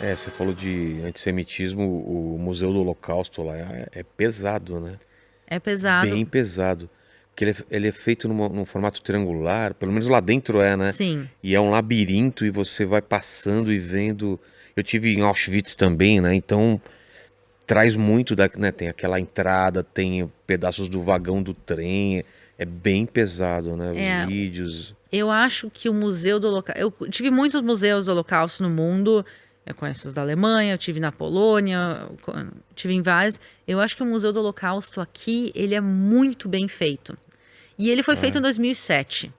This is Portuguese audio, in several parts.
Você falou de antissemitismo, o Museu do Holocausto lá é pesado, né? É pesado, Bem pesado. Porque ele é feito num formato triangular, pelo menos lá dentro né? sim. E é um labirinto e você vai passando e vendo. Eu tive em Auschwitz também, né? Então traz muito né? Tem aquela entrada, tem pedaços do vagão do trem. É bem pesado, né? Os É, vídeos. eu acho que o Museu do Holocausto. Eu tive muitos museus do Holocausto no mundo. Eu conheço os da Alemanha, eu tive na Polônia, tive em vários. Eu acho que o Museu do Holocausto aqui, ele é muito bem feito. E ele foi feito em Ah, 2007.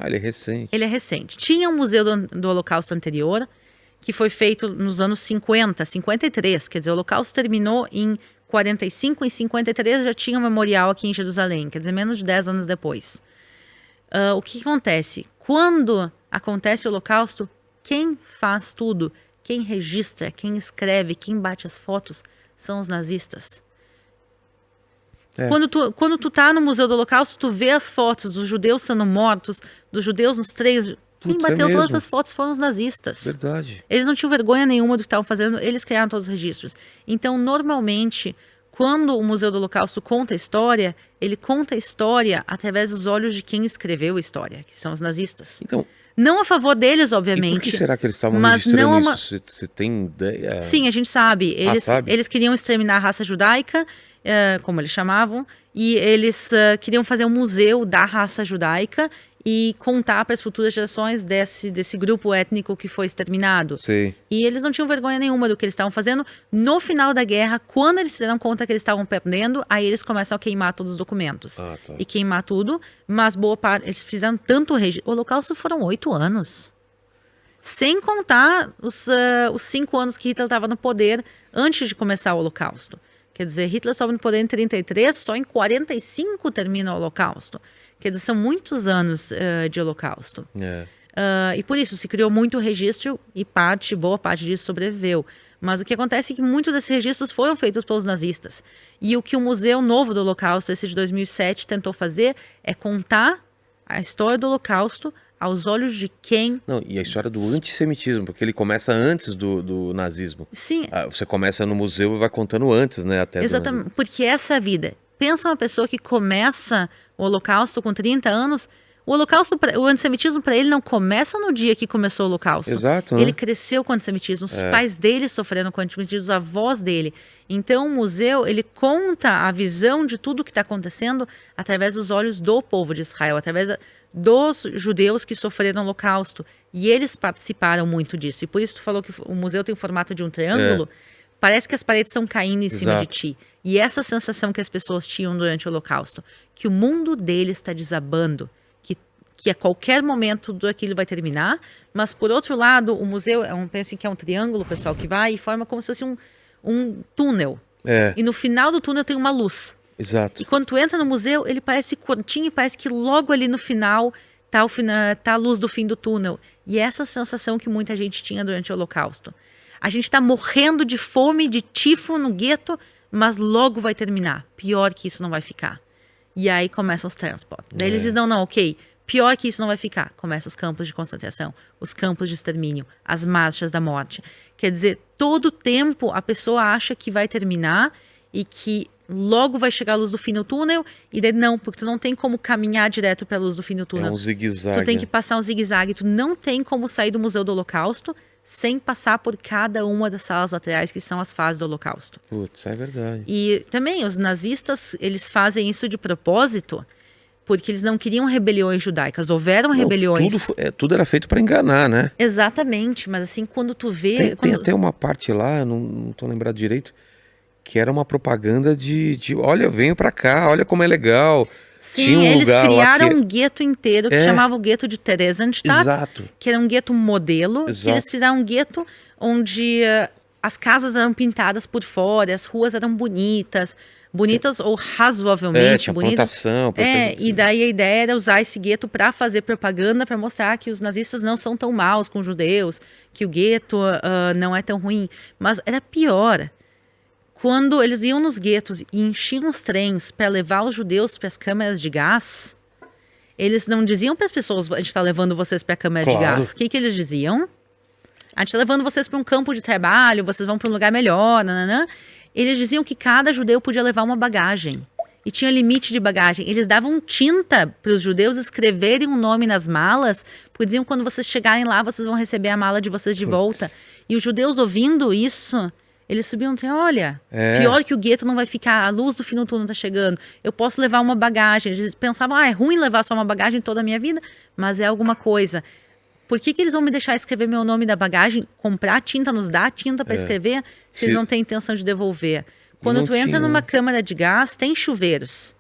ele é Ele recente. é recente. Tinha um Museu do Holocausto anterior, que foi feito nos anos 50, 53. Quer dizer, o Holocausto terminou em 45, em 53 já tinha um memorial aqui em Jerusalém, quer dizer, menos de 10 anos depois. O que acontece? Quando acontece o Holocausto, quem faz tudo, quem registra, quem escreve, quem bate as fotos, são os nazistas. É, Quando tu tá no Museu do Holocausto, tu vê as fotos dos judeus sendo mortos, dos judeus nos três. Quem putz, é bateu todas mesmo. essas fotos foram os nazistas. Verdade. Eles não tinham vergonha nenhuma do que estavam fazendo, eles criaram todos os registros. Então, normalmente, quando o Museu do Holocausto conta a história, ele conta a história através dos olhos de quem escreveu a história, que são os nazistas. Então, Não a favor deles, e por que obviamente, será que eles estavam mas não registrando é isso? uma. Você tem ideia? Sim, a gente sabe. Ah, Eles, sabe? eles queriam exterminar a raça judaica, como eles chamavam, e eles queriam fazer um museu da raça judaica e contar para as futuras gerações desse grupo étnico que foi exterminado. Sei. E eles não tinham vergonha nenhuma do que eles estavam fazendo. No final da guerra, quando eles se deram conta que eles estavam perdendo, aí eles começam a queimar todos os documentos. Ah, tá. E queimar tudo, mas boa parte, eles fizeram tanto registro. O Holocausto foram 8 anos. Sem contar os 5 anos que Hitler estava no poder antes de começar o Holocausto. Quer dizer, Hitler estava no poder em 33, só em 45 termina o Holocausto. Quer dizer, são muitos anos de Holocausto. É. E por isso se criou muito registro e boa parte disso sobreviveu. Mas o que acontece é que muitos desses registros foram feitos pelos nazistas. E o que o Museu Novo do Holocausto, esse de 2007, tentou fazer é contar a história do Holocausto aos olhos de quem. Não, e a história do antissemitismo, porque ele começa antes do nazismo. Sim, Você começa no museu e vai contando antes, né? Até do nazismo. exatamente, porque essa é a vida. Pensa uma pessoa que começa o Holocausto com 30 anos. O Holocausto, o antissemitismo para ele não começa no dia que começou o Holocausto. Exato, Ele né? cresceu com o antissemitismo, os pais dele sofreram com o antissemitismo, os avós dele. Então o museu, ele conta a visão de tudo o que está acontecendo através dos olhos do povo de Israel, através dos judeus que sofreram o Holocausto. E eles participaram muito disso. E por isso tu falou que o museu tem o formato de um triângulo. Parece que as paredes estão caindo em cima de Exato. ti. E essa sensação que as pessoas tinham durante o Holocausto, que o mundo deles está desabando, que a qualquer momento tudo aquilo vai terminar, mas por outro lado, o museu pensem que é um triângulo, pessoal, que vai e forma como se fosse um túnel. É, E no final do túnel tem uma luz. exato. E quando tu entra no museu, ele parece curtinho e parece que logo ali no final tá a luz do fim do túnel. E é essa sensação que muita gente tinha durante o Holocausto. A gente está morrendo de fome, de tifo no gueto, mas logo vai terminar. Pior que isso não vai ficar. E aí começam os transportes. Daí eles dizem, não, ok, pior que isso não vai ficar. Começam os campos de concentração, os campos de extermínio, as marchas da morte. Quer dizer, todo tempo a pessoa acha que vai terminar e que logo vai chegar a luz do fim do túnel, e daí não, porque tu não tem como caminhar direto para a luz do fim do É túnel. um zigue-zague. Tu tem que passar um zigue-zague, tu não tem como sair do Museu do Holocausto sem passar por cada uma das salas laterais que são as fases do Holocausto. Putz, é verdade. E também os nazistas, eles fazem isso de propósito, porque eles não queriam rebeliões judaicas. Houveram Não, rebeliões. tudo era feito pra enganar, né? Exatamente, mas assim, quando tu vê... Tem até uma parte lá, eu não tô lembrado direito, que era uma propaganda de olha, venho pra cá, olha como é legal. Tinha Sim, um eles lugar lá criaram que... um gueto inteiro que chamava o gueto de Theresienstadt, Exato. que era um gueto modelo, que Exato. eles fizeram um gueto onde as casas eram pintadas por fora, as ruas eram bonitas ou razoavelmente Tinha bonitas. plantação. E daí a ideia era usar esse gueto para fazer propaganda, para mostrar que os nazistas não são tão maus com os judeus, que o gueto não é tão ruim. Mas era pior. Quando eles iam nos guetos e enchiam os trens para levar os judeus para as câmeras de gás, eles não diziam para as pessoas, a gente está levando vocês para a câmera de Claro. gás. O que eles diziam? a gente tá levando vocês para um campo de trabalho, vocês vão para um lugar melhor, nananã. Eles diziam que cada judeu podia levar uma bagagem. E tinha limite de bagagem. Eles davam tinta para os judeus escreverem um nome nas malas, porque diziam que quando vocês chegarem lá, vocês vão receber a mala de vocês de volta. E os judeus ouvindo isso, eles subiam e diziam, olha, pior que o gueto não vai ficar, a luz do fim do túnel tá chegando, eu posso levar uma bagagem. Eles pensavam, é ruim levar só uma bagagem toda a minha vida, mas é alguma coisa. Por que eles vão me deixar escrever meu nome da bagagem, comprar tinta, nos dar tinta para escrever, se eles não têm intenção de devolver? Quando tu entra numa câmara de gás, tem chuveiros.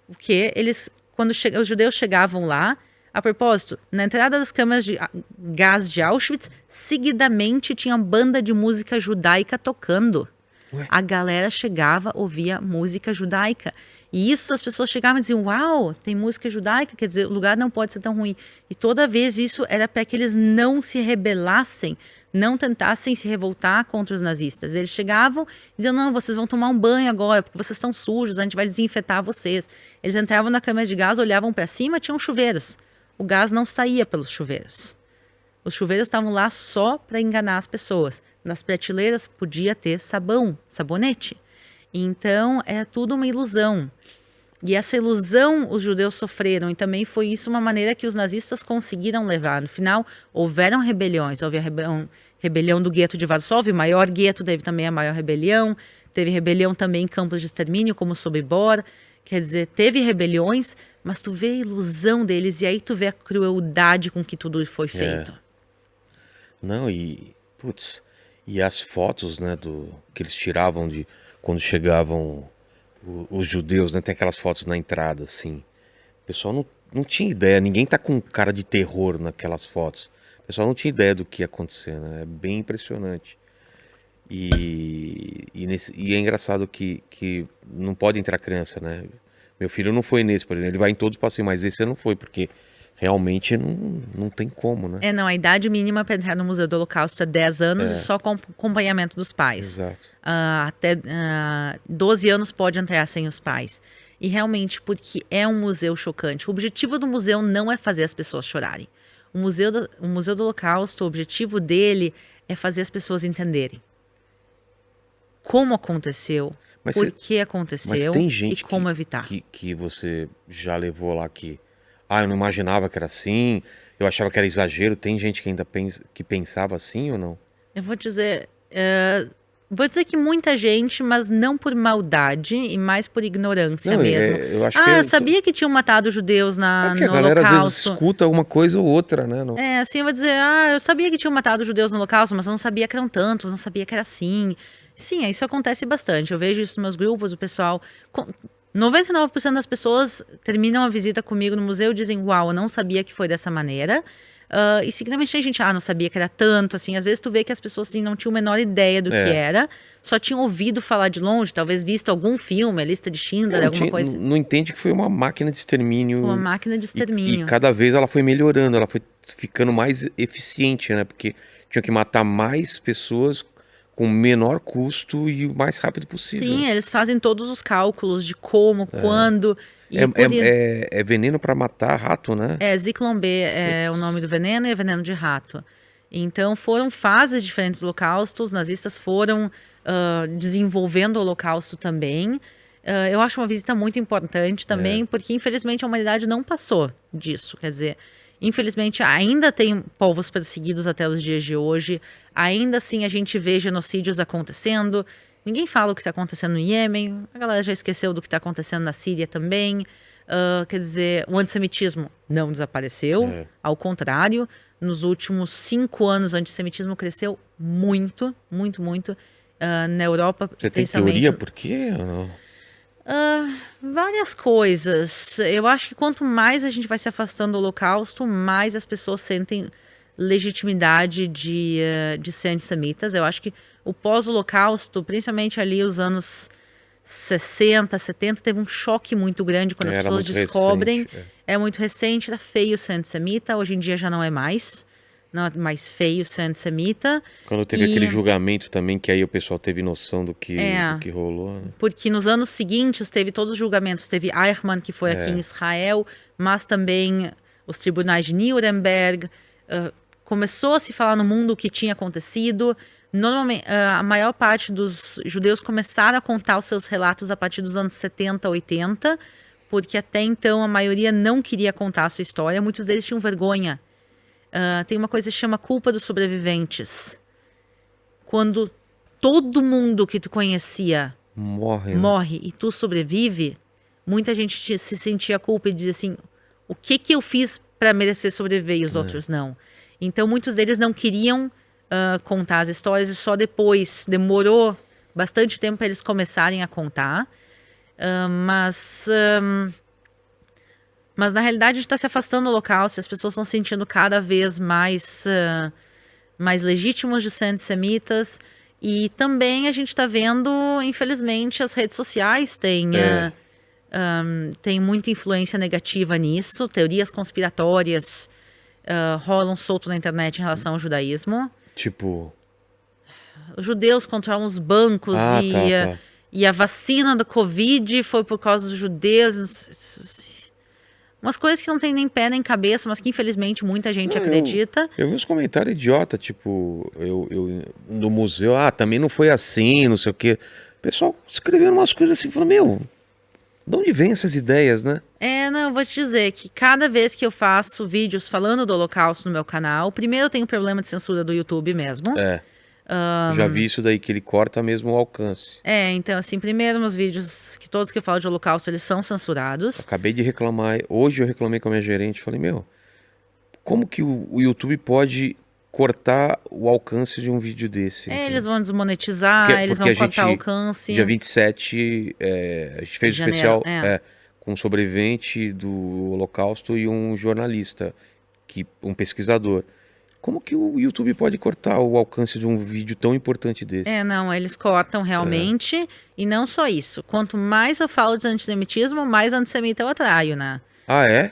Porque eles, quando os judeus chegavam lá, a propósito, na entrada das câmaras de gás de Auschwitz, seguidamente tinha banda de música judaica tocando. Ué? A galera chegava, ouvia música judaica. E isso as pessoas chegavam e diziam, uau, tem música judaica, quer dizer, o lugar não pode ser tão ruim. E toda vez isso era para que eles não se rebelassem, não tentassem se revoltar contra os nazistas. Eles chegavam e diziam, não, vocês vão tomar um banho agora, porque vocês estão sujos, a gente vai desinfetar vocês. Eles entravam na câmara de gás, olhavam para cima, tinham chuveiros. O gás não saía pelos chuveiros. Os chuveiros estavam lá só para enganar as pessoas. Nas prateleiras podia ter sabão, sabonete. Então, é tudo uma ilusão. E essa ilusão os judeus sofreram, e também foi isso uma maneira que os nazistas conseguiram levar. No final, houveram rebeliões. Houve a rebelião do gueto de Varsóvia, o maior gueto, teve também a maior rebelião. Teve rebelião também em campos de extermínio, como Sobibor. Quer dizer, teve rebeliões, mas tu vê a ilusão deles, e aí tu vê a crueldade com que tudo foi feito. Não, putz, e as fotos, né, que eles tiravam de quando chegavam os judeus, né, tem aquelas fotos na entrada, assim. O pessoal não tinha ideia, ninguém tá com cara de terror naquelas fotos. O pessoal não tinha ideia do que ia acontecer, né? É bem impressionante. E é engraçado que não pode entrar criança, né? Meu filho não foi nesse, por exemplo, ele vai em todos os passeios, mas esse não foi, porque realmente não tem como, né? Não, a idade mínima para entrar no Museu do Holocausto é 10 anos e só com acompanhamento dos pais. Exato. Até 12 anos pode entrar sem os pais. E realmente, porque é um museu chocante. O objetivo do museu não é fazer as pessoas chorarem. O Museu do Holocausto, o objetivo dele é fazer as pessoas entenderem como aconteceu, por que aconteceu tem gente e como evitar. Que você já levou lá que... eu não imaginava que era assim, eu achava que era exagero. Tem gente que ainda que pensava assim ou não? Eu vou dizer que muita gente, mas não por maldade e mais por ignorância mesmo. Eu acho eu sabia que tinham matado judeus no Holocausto. A galera às vezes escuta uma coisa ou outra, né? Não... assim, eu vou dizer, eu sabia que tinham matado judeus no Holocausto, mas eu não sabia que eram tantos, não sabia que era assim. Sim, isso acontece bastante. Eu vejo isso nos meus grupos, o pessoal... 99% das pessoas terminam a visita comigo no museu e dizem, uau, eu não sabia que foi dessa maneira. E seguidamente tem gente, não sabia que era tanto, assim. Às vezes tu vê que as pessoas assim, não tinham a menor ideia do que era, só tinham ouvido falar de longe, talvez visto algum filme, a lista de Schindler, alguma coisa. Não entende que foi uma máquina de extermínio. Uma máquina de extermínio. E cada vez ela foi melhorando, ela foi ficando mais eficiente, né? Porque tinham que matar mais pessoas com menor custo e o mais rápido possível. Sim, eles fazem todos os cálculos de como, quando... É veneno para matar rato, né? Zyklon B é o nome do veneno e é veneno de rato. Então foram fases diferentes do Holocausto, os nazistas foram desenvolvendo o Holocausto também. Eu acho uma visita muito importante também, porque infelizmente a humanidade não passou disso, quer dizer... Infelizmente, ainda tem povos perseguidos até os dias de hoje. Ainda assim, a gente vê genocídios acontecendo. Ninguém fala o que está acontecendo no Iêmen. A galera já esqueceu do que está acontecendo na Síria também. Quer dizer, o antissemitismo não desapareceu. Ao contrário, nos últimos 5 anos, o antissemitismo cresceu muito, muito, muito. Na Europa, Você tem teoria por quê? Várias coisas. Eu acho que quanto mais a gente vai se afastando do Holocausto, mais as pessoas sentem legitimidade de ser antissemitas. Eu acho que o pós-Holocausto, principalmente ali os anos 60, 70, teve um choque muito grande quando as pessoas descobrem. É muito recente, era feio ser antissemita. Hoje em dia já não é mais. Não é mais feio ser antissemita. Quando teve aquele julgamento também, que aí o pessoal teve noção do que rolou. Né? Porque nos anos seguintes teve todos os julgamentos. Teve Eichmann, que foi aqui em Israel, mas também os tribunais de Nuremberg. começou a se falar no mundo o que tinha acontecido. Normalmente, a maior parte dos judeus começaram a contar os seus relatos a partir dos anos 70, 80, porque até então a maioria não queria contar a sua história. Muitos deles tinham vergonha. Tem uma coisa que se chama culpa dos sobreviventes. Quando todo mundo que tu conhecia morre e tu sobrevive, muita gente se sentia culpa e dizia assim, o que eu fiz para merecer sobreviver e os outros não? Então muitos deles não queriam contar as histórias e só depois, demorou bastante tempo para eles começarem a contar. Mas na realidade a gente está se afastando do Holocausto, as pessoas estão se sentindo cada vez mais legítimos de ser antissemitas. E também a gente está vendo, infelizmente, as redes sociais têm muita influência negativa nisso. Teorias conspiratórias rolam solto na internet em relação ao judaísmo. Tipo... Os judeus controlam os bancos e a vacina do Covid foi por causa dos judeus. Umas coisas que não tem nem pé nem cabeça, mas que infelizmente muita gente acredita. Eu vi uns comentários idiota, tipo, no museu, também não foi assim, não sei o quê. O pessoal escrevendo umas coisas assim, falando, de onde vem essas ideias, né? Eu vou te dizer que cada vez que eu faço vídeos falando do Holocausto no meu canal, primeiro eu tenho um problema de censura do YouTube mesmo. Já vi isso daí, que ele corta mesmo o alcance. Então assim, primeiro meus vídeos, que todos que eu falo de Holocausto, eles são censurados. Acabei de reclamar, hoje eu reclamei com a minha gerente, falei, como que o YouTube pode cortar o alcance de um vídeo desse? Eles vão desmonetizar, eles vão cortar o alcance. Dia 27, a gente fez um especial com um sobrevivente do Holocausto e um jornalista, um pesquisador. Como que o YouTube pode cortar o alcance de um vídeo tão importante desse? Eles cortam realmente. E não só isso. Quanto mais eu falo de antissemitismo, mais antissemita eu atraio, né? Ah, é?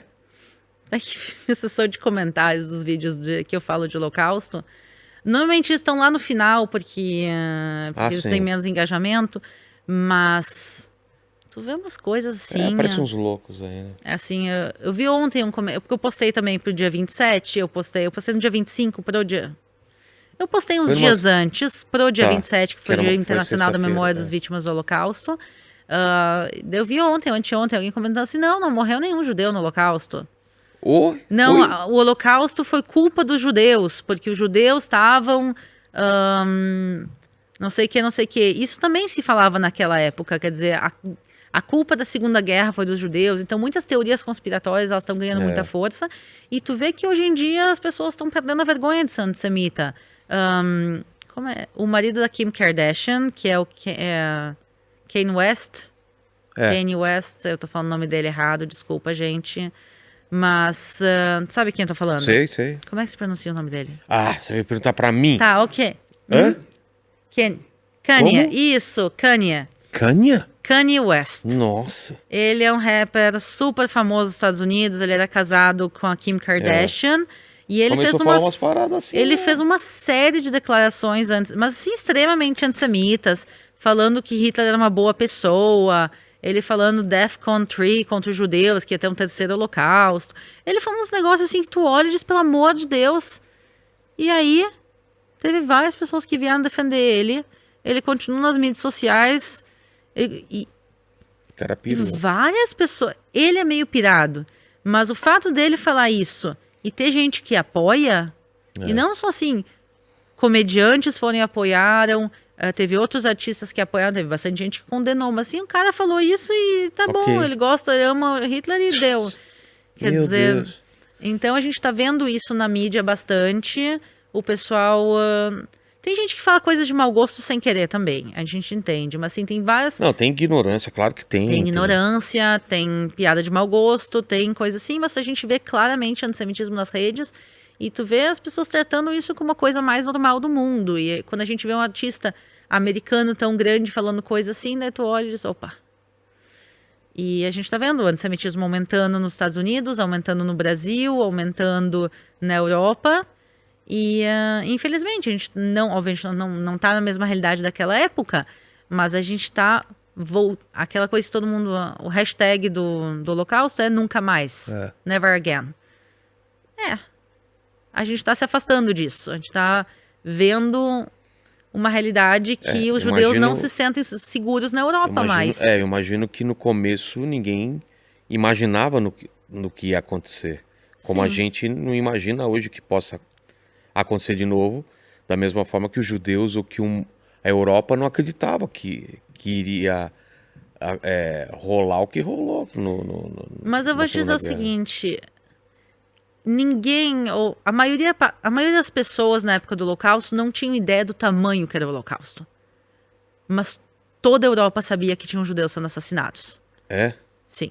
A sessão de comentários dos vídeos que eu falo de Holocausto, normalmente eles estão lá no final, porque eles têm menos engajamento. Mas tu vê umas coisas assim... Parecem uns loucos aí, né? Assim, eu vi ontem porque eu postei também pro dia 27, eu postei no dia 25 pro dia... Eu postei uns dias antes pro dia 27, que foi o Dia Internacional da Memória das Vítimas do Holocausto. Eu vi anteontem, alguém comentando assim, não morreu nenhum judeu no Holocausto. Não, o Holocausto foi culpa dos judeus, porque os judeus estavam... não sei o que. Isso também se falava naquela época, quer dizer... A culpa da Segunda Guerra foi dos judeus. Então, muitas teorias conspiratórias elas estão ganhando muita força. E tu vê que hoje em dia as pessoas estão perdendo a vergonha de ser antissemita. Como é? O marido da Kim Kardashian, que é o Kanye West. Kanye West, eu tô falando o nome dele errado, desculpa, gente. Mas, sabe quem eu tô falando? Sei. Como é que se pronuncia o nome dele? Você vai perguntar pra mim? Tá, ok. Kanye, isso, Kanye. Kanye West. Nossa. Ele é um rapper super famoso nos Estados Unidos. Ele era casado com a Kim Kardashian. E ele fez uma série de declarações antes, mas assim, extremamente antissemitas, falando que Hitler era uma boa pessoa. Ele falando DEFCON 3 contra os judeus, que ia ter um terceiro holocausto. Ele falou uns negócios assim que tu olha e diz, pelo amor de Deus. E aí, teve várias pessoas que vieram defender ele. Ele continua nas mídias sociais... Cara pirou. Várias pessoas. Ele é meio pirado, mas o fato dele falar isso e ter gente que apoia, e não só assim, comediantes foram e apoiaram, teve outros artistas que apoiaram, teve bastante gente que condenou, mas assim, o cara falou isso e tá bom, ele gosta, ama Hitler e deu. Quer dizer, Deus. Então a gente tá vendo isso na mídia bastante, o pessoal... Tem gente que fala coisas de mau gosto sem querer também, a gente entende, mas assim, tem várias... Não, tem ignorância, claro que tem. Tem ignorância, tem piada de mau gosto, tem coisa assim, mas a gente vê claramente antissemitismo nas redes e tu vê as pessoas tratando isso como uma coisa mais normal do mundo. E quando a gente vê um artista americano tão grande falando coisa assim, né, tu olha e diz, opa. E a gente tá vendo o antissemitismo aumentando nos Estados Unidos, aumentando no Brasil, aumentando na Europa... E, infelizmente, a gente obviamente não tá na mesma realidade daquela época, mas a gente tá... Aquela coisa que todo mundo... O hashtag do Holocausto é nunca mais. Never again. a gente está se afastando disso. A gente está vendo uma realidade que os judeus não se sentem seguros na Europa mais. Eu imagino que no começo ninguém imaginava no que ia acontecer. Como a gente não imagina hoje que possa acontecer de novo, da mesma forma que os judeus ou que a Europa não acreditava que iria rolar o que rolou. Mas eu vou te dizer o seguinte, ninguém, ou a maioria das pessoas na época do Holocausto não tinham ideia do tamanho que era o Holocausto. Mas toda a Europa sabia que tinham judeus sendo assassinados. É? Sim.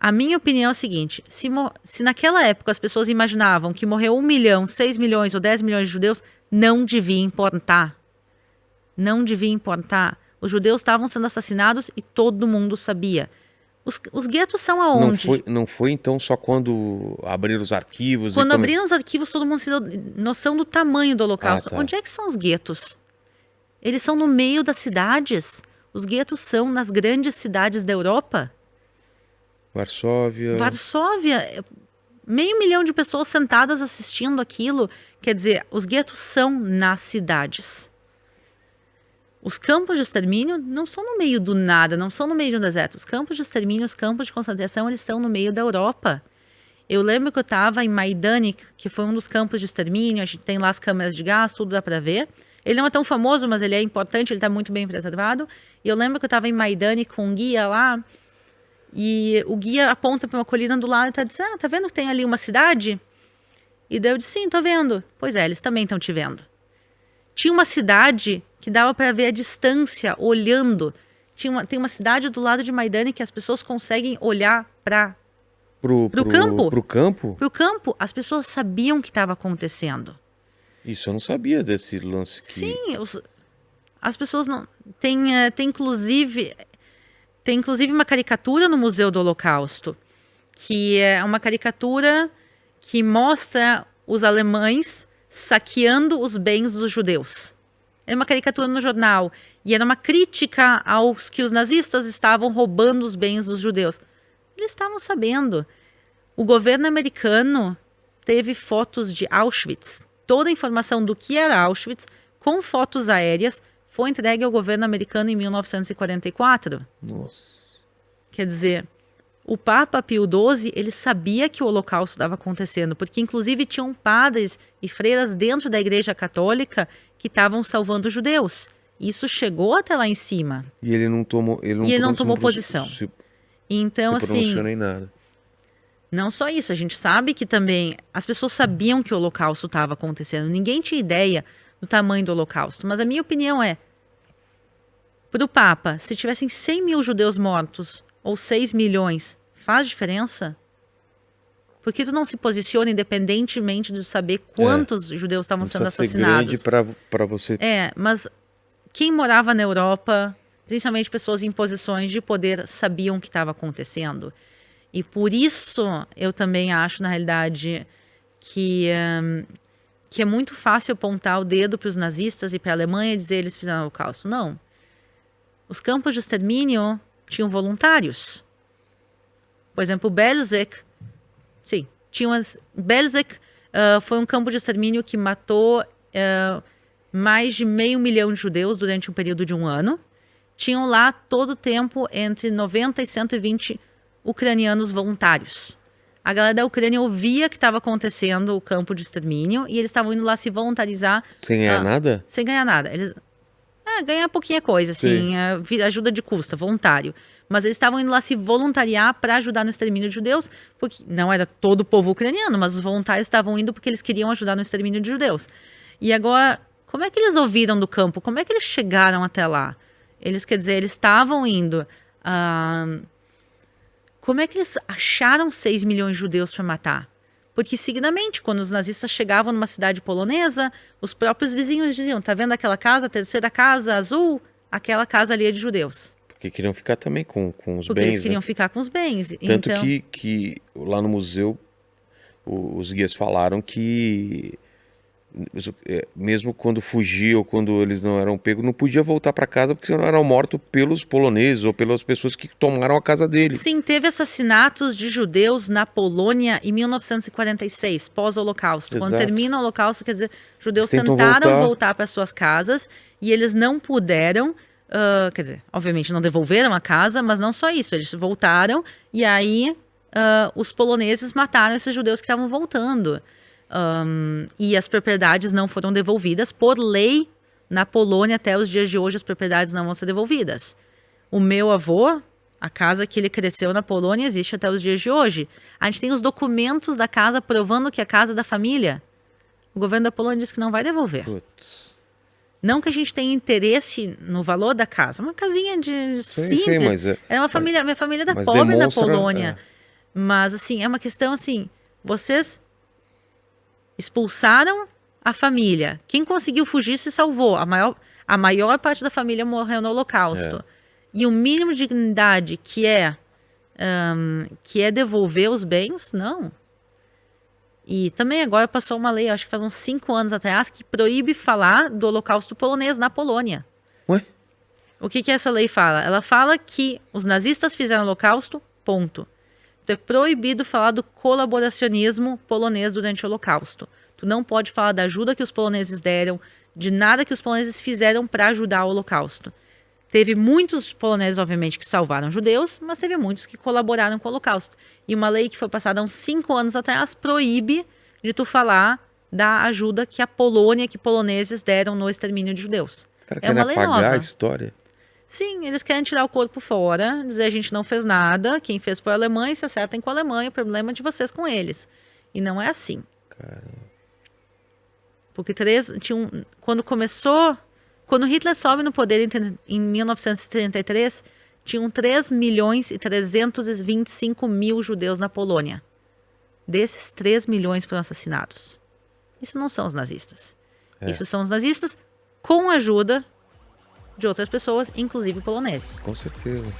A minha opinião é a seguinte, se naquela época as pessoas imaginavam que morreu 1 milhão, 6 milhões ou 10 milhões de judeus, não devia importar. Não devia importar. Os judeus estavam sendo assassinados e todo mundo sabia. Os guetos são aonde? Não foi então só quando abriram os arquivos? Quando abriram os arquivos, todo mundo se deu noção do tamanho do Holocausto. Tá. Onde é que são os guetos? Eles são no meio das cidades. Os guetos são nas grandes cidades da Europa. Varsóvia, 500 mil de pessoas sentadas assistindo aquilo. Quer dizer, os guetos são nas cidades. Os campos de extermínio não são no meio do nada, não são no meio de um deserto. Os campos de extermínio, os campos de concentração, eles são no meio da Europa. Eu lembro que eu estava em Majdanek, que foi um dos campos de extermínio. A gente tem lá as câmeras de gás, tudo dá para ver. Ele não é tão famoso, mas ele é importante, ele está muito bem preservado. E eu lembro que eu estava em Majdanek com um guia lá. E o guia aponta para uma colina do lado e está dizendo, tá vendo que tem ali uma cidade? E daí eu disse, sim, tô vendo. Pois é, eles também estão te vendo. Tinha uma cidade que dava para ver a distância, olhando. Tem uma cidade do lado de Majdanek que as pessoas conseguem olhar para o campo. Pro campo? Pro campo. As pessoas sabiam o que estava acontecendo. Isso eu não sabia desse lance. Sim, as pessoas não... Tem inclusive uma caricatura no Museu do Holocausto, que é uma caricatura que mostra os alemães saqueando os bens dos judeus. É uma caricatura no jornal, e era uma crítica aos que os nazistas estavam roubando os bens dos judeus. Eles estavam sabendo. O governo americano teve fotos de Auschwitz. Toda a informação do que era Auschwitz, com fotos aéreas, foi entregue ao governo americano em 1944. Nossa. Quer dizer, o Papa Pio XII, ele sabia que o Holocausto estava acontecendo, porque inclusive tinham padres e freiras dentro da Igreja Católica que estavam salvando os judeus. Isso chegou até lá em cima. E ele não tomou, posição. Então, assim, nem nada. Não só isso, a gente sabe que também as pessoas sabiam que o Holocausto estava acontecendo. Ninguém tinha ideia do tamanho do Holocausto. Mas a minha opinião é, para o Papa, se tivessem 100 mil judeus mortos ou 6 milhões, faz diferença? Por que tu não se posiciona independentemente de saber quantos judeus estavam sendo assassinados? Grande para você. Mas quem morava na Europa, principalmente pessoas em posições de poder, sabiam o que estava acontecendo. E por isso eu também acho, na realidade, que é muito fácil apontar o dedo para os nazistas e para a Alemanha e dizer que eles fizeram o Holocausto. Não. Os campos de extermínio tinham voluntários. Por exemplo, Belzec. Sim, Belzec foi um campo de extermínio que matou mais de 500 mil de judeus durante um período de 1 ano. Tinham lá todo o tempo entre 90 e 120 ucranianos voluntários. A galera da Ucrânia ouvia que estava acontecendo o campo de extermínio e eles estavam indo lá se voluntarizar. Sem ganhar nada? Sem ganhar nada. Eles ganhar pouquinha coisa, assim, ajuda de custa, voluntário. Mas eles estavam indo lá se voluntariar para ajudar no extermínio de judeus, porque não era todo o povo ucraniano, mas os voluntários estavam indo porque eles queriam ajudar no extermínio de judeus. E agora, como é que eles ouviram do campo? Como é que eles chegaram até lá? Eles estavam indo... Como é que eles acharam 6 milhões de judeus para matar? Porque, seguidamente, quando os nazistas chegavam numa cidade polonesa, os próprios vizinhos diziam, tá vendo aquela casa, a terceira casa azul? Aquela casa ali é de judeus. Porque queriam ficar também com os bens. Porque eles queriam ficar com os bens. Tanto então... que lá no museu, os guias falaram que mesmo quando fugia ou quando eles não eram pegos, não podia voltar para casa porque senão eram mortos pelos poloneses ou pelas pessoas que tomaram a casa dele. Sim, teve assassinatos de judeus na Polônia em 1946, pós-Holocausto. Quando Exato. termina o Holocausto, quer dizer, judeus Eles tentam tentaram voltar para suas casas e eles não puderam, quer dizer, obviamente não devolveram a casa, mas não só isso, eles voltaram e aí os poloneses mataram esses judeus que estavam voltando. E as propriedades não foram devolvidas. Por lei, na Polônia, até os dias de hoje, as propriedades não vão ser devolvidas. O meu avô, a casa que ele cresceu na Polônia, existe até os dias de hoje. A gente tem os documentos da casa provando que é a casa da família. O governo da Polônia diz que não vai devolver. Putz. Não que a gente tenha interesse no valor da casa. Uma casinha de simples. Sim, mas é uma família, minha família da mas pobre na demonstra, Polônia. Mas, assim, é uma questão assim, vocês expulsaram a família. Quem conseguiu fugir se salvou. A maior parte da família morreu no Holocausto. E o mínimo de dignidade que é devolver os bens, não. E também agora passou uma lei, acho que faz uns 5 anos atrás, que proíbe falar do Holocausto polonês na Polônia. Ué? O que essa lei fala? Ela fala que os nazistas fizeram o Holocausto, ponto. Então é proibido falar do colaboracionismo polonês durante o Holocausto. Tu não pode falar da ajuda que os poloneses deram, de nada que os poloneses fizeram para ajudar o Holocausto. Teve muitos poloneses, obviamente, que salvaram judeus, mas teve muitos que colaboraram com o Holocausto. E uma lei que foi passada há uns 5 anos atrás proíbe de tu falar da ajuda que a Polônia, que poloneses deram no extermínio de judeus. Cara, É uma lei apagar nova. a história. Sim, eles querem tirar o corpo fora, dizer a gente não fez nada, quem fez foi a Alemanha, se acertem com a Alemanha, o problema é de vocês com eles. E não é assim. Caramba. Porque quando Hitler sobe no poder em 1933, tinham 3.325.000 judeus na Polônia. Desses, 3 milhões foram assassinados. Isso não são os nazistas. Isso são os nazistas com a ajuda de outras pessoas, inclusive poloneses. Com certeza.